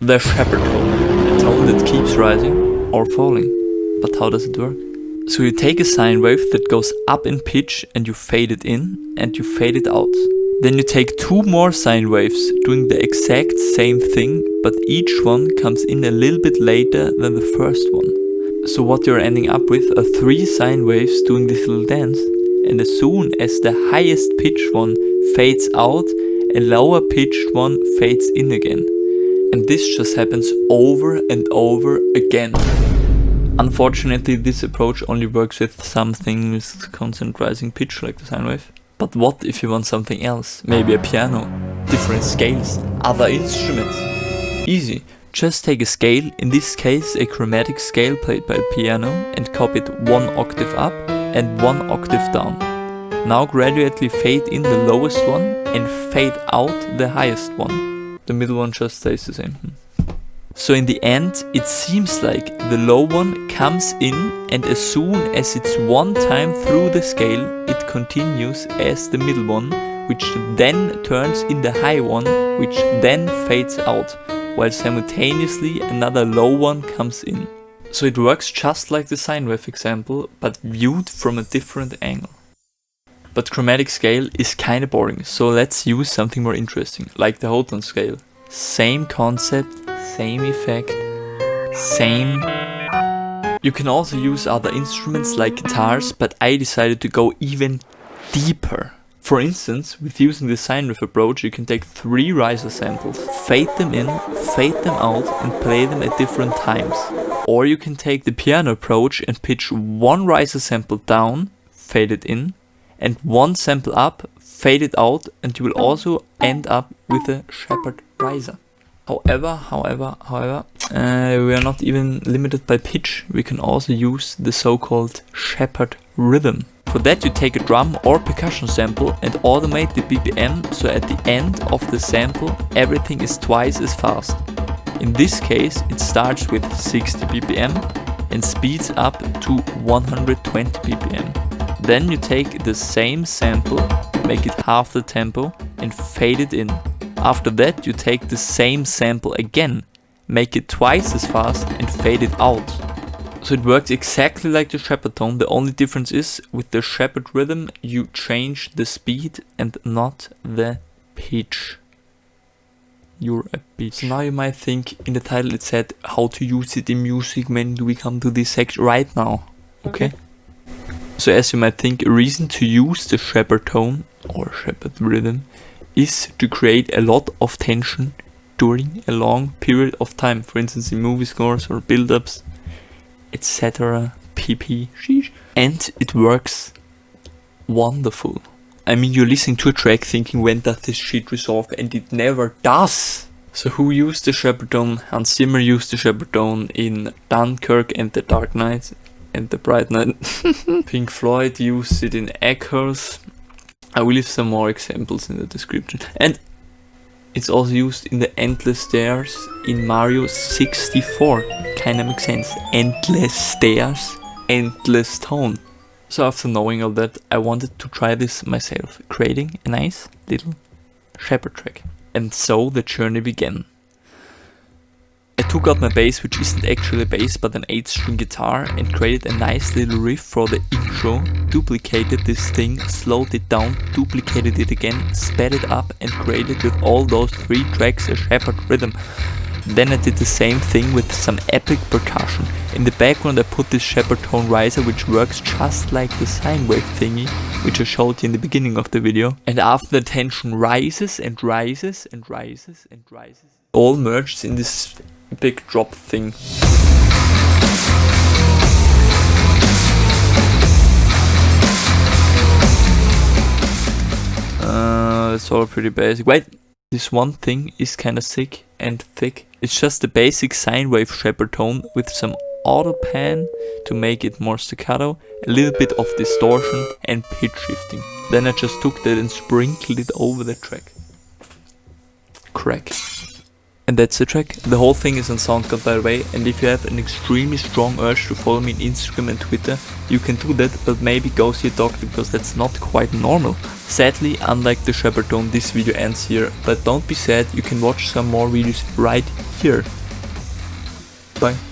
The shepherd tone, a tone that keeps rising or falling. But how does it work? So you take a sine wave that goes up in pitch and you fade it in and you fade it out. Then you take two more sine waves doing the exact same thing, but each one comes in a little bit later than the first one. So what you're ending up with are three sine waves doing this little dance, and as soon as the highest pitched one fades out, a lower pitched one fades in again. And this just happens over and over again. Unfortunately, this approach only works with something with constant rising pitch like the sine wave. But what if you want something else? Maybe a piano, different scales, other instruments. Easy. Just take a scale, in this case a chromatic scale played by a piano, and copy it 1 octave up and 1 octave down. Now gradually fade in the lowest one and fade out the highest one. The middle one just stays the same. So in the end, it seems like the low one comes in, and as soon as it's one time through the scale, it continues as the middle one, which then turns in the high one, which then fades out, while simultaneously another low one comes in. So it works just like the sine wave example, but viewed from a different angle. But chromatic scale is kinda boring, so let's use something more interesting, like the whole tone scale. Same concept, same effect, same. You can also use other instruments like guitars, but I decided to go even deeper. For instance, with using the sine wave approach, you can take 3 riser samples, fade them in, fade them out, and play them at different times. Or you can take the piano approach and pitch 1 riser sample down, fade it in, and 1 sample up, fade it out, and you will also end up with a shepherd riser. However, we are not even limited by pitch. We can also use the so-called shepherd rhythm. For that you take a drum or percussion sample and automate the BPM, so at the end of the sample everything is twice as fast. In this case it starts with 60 BPM and speeds up to 120 BPM. Then you take the same sample, make it half the tempo and fade it in. After that you take the same sample again, make it twice as fast and fade it out. So it works exactly like the shepherd tone, the only difference is with the shepherd rhythm you change the speed and not the pitch. You're a bitch. So now you might think, in the title it said how to use it in music. When do we come to this section? Right now. Okay? So as you might think, a reason to use the shepherd tone or shepherd rhythm is to create a lot of tension during a long period of time. For instance in movie scores or build-ups, etc. pp. And it works wonderful. I mean, you're listening to a track thinking, when does this shit resolve? And it never does. So who used the shepherd tone? Hans Zimmer used the shepherd tone in Dunkirk and The Dark Knight and The Bright Knight. Pink Floyd used it in Echoes. I will leave some more examples in the description. And it's also used in the Endless Stairs in Mario 64. Kinda makes sense. Endless stairs, endless tone. So after knowing all that, I wanted to try this myself, creating a nice little shepherd track. And so the journey began. I took out my bass, which isn't actually a bass but an 8-string guitar, and created a nice little riff for the intro, duplicated this thing, slowed it down, duplicated it again, sped it up and created with all those 3 tracks a shepherd rhythm. Then I did the same thing with some epic percussion. In the background I put this shepherd tone riser, which works just like the sine wave thingy, which I showed you in the beginning of the video. And after the tension rises and rises and rises and rises, it all merges in this big drop thing. It's all pretty basic. Wait, this one thing is kinda sick and thick. It's just the basic sine wave shepherd tone with some auto pan to make it more staccato, a little bit of distortion and pitch shifting. Then I just took that and sprinkled it over the track. Crack. And that's the track. The whole thing is on SoundCloud, by the way, and if you have an extremely strong urge to follow me on Instagram and Twitter, you can do that, but maybe go see a doctor because that's not quite normal. Sadly, unlike the Shepherd Dome, this video ends here, but don't be sad, you can watch some more videos right here. Bye.